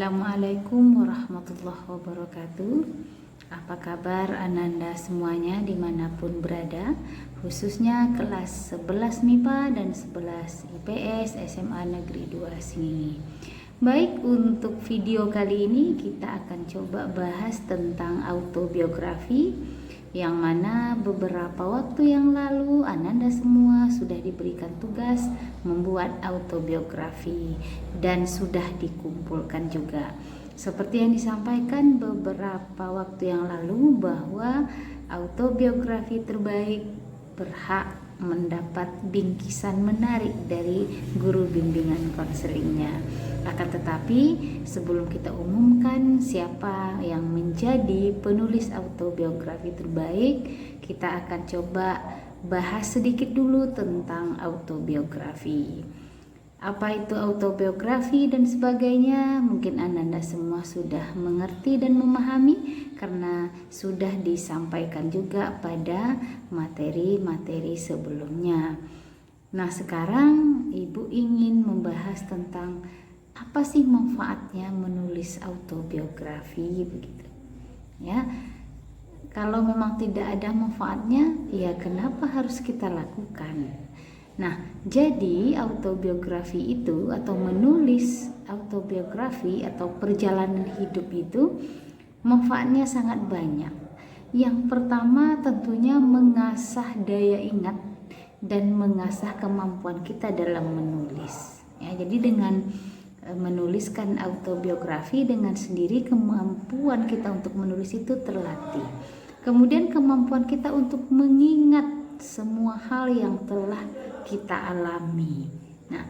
Assalamualaikum warahmatullahi wabarakatuh. Apa kabar Ananda semuanya dimanapun berada, khususnya kelas 11 MIPA dan 11 IPS SMA Negeri 2 Singingi. Baik, untuk video kali ini kita akan coba bahas tentang autobiografi, yang mana beberapa waktu yang lalu Ananda semua sudah diberikan tugas membuat autobiografi dan sudah dikumpulkan juga. Seperti yang disampaikan beberapa waktu yang lalu bahwa autobiografi terbaik berhak mendapat bingkisan menarik dari guru bimbingan konselingnya. Akan tetapi sebelum kita umumkan siapa yang menjadi penulis autobiografi terbaik, kita akan coba bahas sedikit dulu tentang autobiografi. Apa itu autobiografi dan sebagainya, mungkin Ananda semua sudah mengerti dan memahami karena sudah disampaikan juga pada materi-materi sebelumnya. Nah, sekarang Ibu ingin membahas tentang apa sih manfaatnya menulis autobiografi begitu. Ya. Kalau memang tidak ada manfaatnya, ya kenapa harus kita lakukan? Nah, jadi autobiografi itu atau menulis autobiografi atau perjalanan hidup itu manfaatnya sangat banyak. Yang pertama tentunya mengasah daya ingat dan mengasah kemampuan kita dalam menulis. Ya, jadi dengan menuliskan autobiografi dengan sendiri kemampuan kita untuk menulis itu terlatih. Kemudian kemampuan kita untuk mengingat semua hal yang telah kita alami. Nah,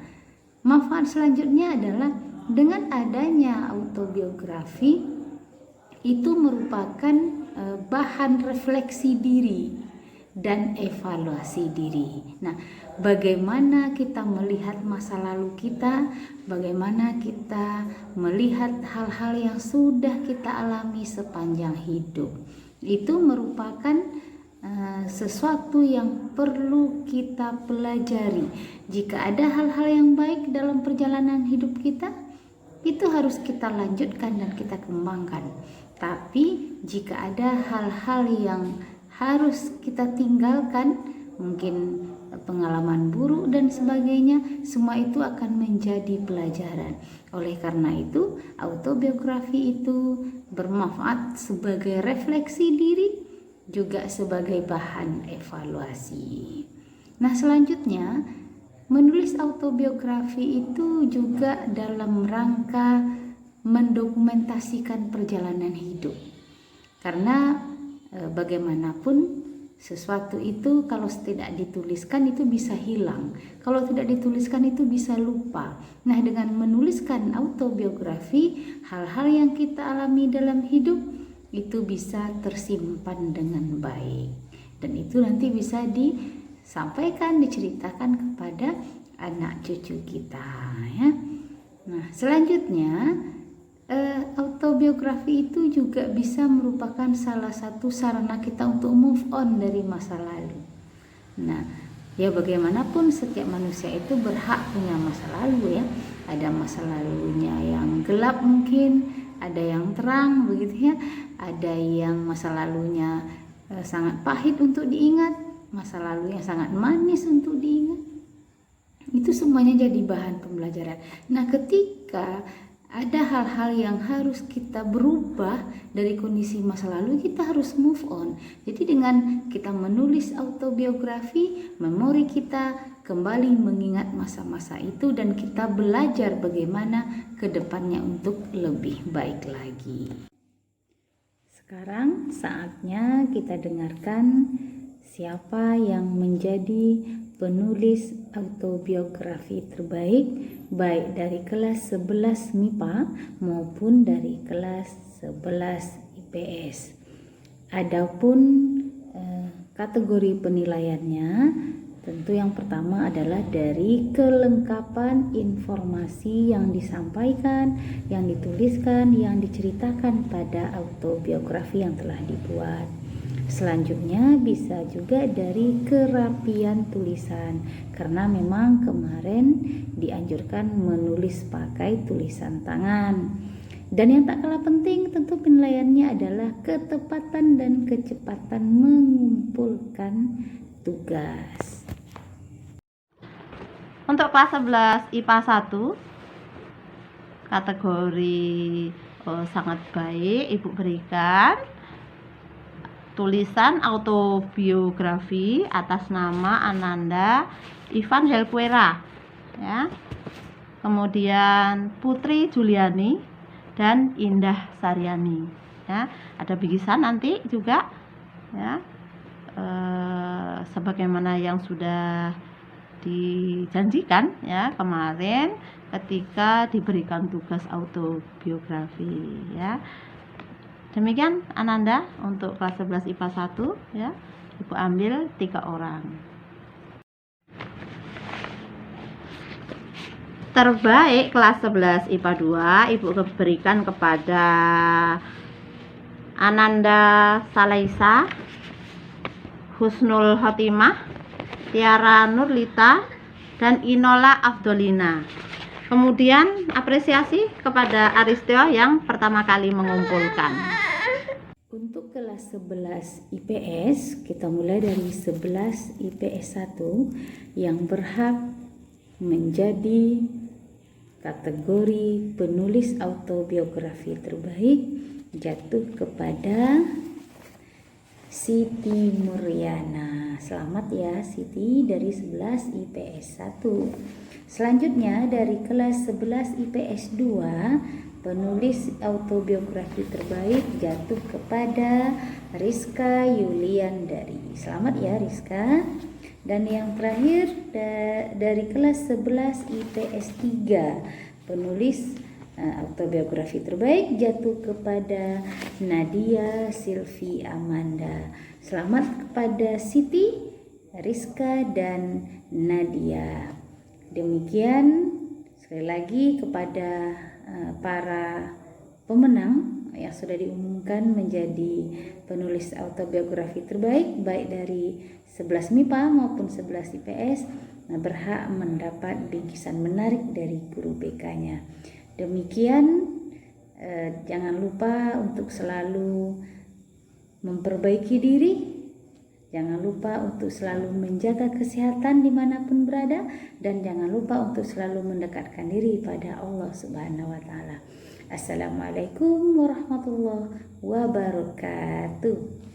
manfaat selanjutnya adalah dengan adanya autobiografi itu merupakan bahan refleksi diri dan evaluasi diri. Nah, bagaimana kita melihat masa lalu kita, bagaimana kita melihat hal-hal yang sudah kita alami sepanjang hidup. Itu merupakan sesuatu yang perlu kita pelajari. Jika ada hal-hal yang baik dalam perjalanan hidup kita, itu harus kita lanjutkan dan kita kembangkan. Tapi jika ada hal-hal yang harus kita tinggalkan, mungkin pengalaman buruk dan sebagainya, semua itu akan menjadi pelajaran. Oleh karena itu, autobiografi itu bermanfaat sebagai refleksi diri, juga sebagai bahan evaluasi. Nah, selanjutnya, menulis autobiografi itu juga dalam rangka mendokumentasikan perjalanan hidup. Karena bagaimanapun sesuatu itu kalau tidak dituliskan itu bisa hilang, kalau tidak dituliskan itu bisa lupa. Nah, dengan menuliskan autobiografi, hal-hal yang kita alami dalam hidup itu bisa tersimpan dengan baik, dan itu nanti bisa disampaikan, diceritakan kepada anak cucu kita, ya. Nah, selanjutnya autobiografi itu juga bisa merupakan salah satu sarana kita untuk move on dari masa lalu. Nah, ya bagaimanapun setiap manusia itu berhak punya masa lalu, ya. Ada masa lalunya yang gelap mungkin, ada yang terang begitu, ya. Ada yang masa lalunya sangat pahit untuk diingat, masa lalu yang sangat manis untuk diingat. Itu semuanya jadi bahan pembelajaran. Nah, ketika ada hal-hal yang harus kita berubah dari kondisi masa lalu, kita harus move on. Jadi dengan kita menulis autobiografi, memori kita kembali mengingat masa-masa itu dan kita belajar bagaimana ke depannya untuk lebih baik lagi. Sekarang saatnya kita dengarkan siapa yang menjadi penulis autobiografi terbaik, baik dari kelas 11 MIPA maupun dari kelas 11 IPS. Adapun kategori penilaiannya, tentu yang pertama adalah dari kelengkapan informasi yang disampaikan, yang dituliskan, yang diceritakan pada autobiografi yang telah dibuat. Selanjutnya bisa juga dari kerapian tulisan, karena memang kemarin dianjurkan menulis pakai tulisan tangan. Dan yang tak kalah penting tentu penilaiannya adalah ketepatan dan kecepatan mengumpulkan tugas. Untuk kelas 11 IPA 1 kategori sangat baik, Ibu berikan tulisan autobiografi atas nama Ananda Ivan Helpuera, ya. Kemudian Putri Juliani dan Indah Saryani, ya. Ada bingkisan nanti juga, ya, sebagaimana yang sudah dijanjikan, ya, kemarin ketika diberikan tugas autobiografi, ya. Demikian Ananda untuk kelas 11 IPA 1, ya. Ibu ambil 3 orang. Terbaik kelas 11 IPA 2 Ibu berikan kepada Ananda Salaisa, Husnul Khotimah, Tiara Nurlita, dan Inola Afdolina. Kemudian apresiasi kepada Aristeo yang pertama kali mengumpulkan. Untuk kelas 11 IPS, kita mulai dari 11 IPS 1 yang berhak menjadi kategori penulis autobiografi terbaik jatuh kepada Siti Muryana. Selamat ya Siti dari 11 IPS 1. Selanjutnya dari kelas 11 IPS 2, penulis autobiografi terbaik jatuh kepada Rizka Yuliandari. Selamat ya Rizka. Dan yang terakhir dari kelas 11 IPS 3, penulis autobiografi terbaik jatuh kepada Nadia Silvi Amanda. Selamat kepada Siti, Rizka, dan Nadia. Demikian sekali lagi kepada para pemenang yang sudah diumumkan menjadi penulis autobiografi terbaik baik dari 11 MIPA maupun 11 IPS berhak mendapat bingkisan menarik dari guru BK-nya. Demikian, jangan lupa untuk selalu memperbaiki diri. Jangan lupa untuk selalu menjaga kesehatan dimanapun berada, dan jangan lupa untuk selalu mendekatkan diri pada Allah Subhanahu wa Ta'ala. Assalamualaikum warahmatullahi wabarakatuh.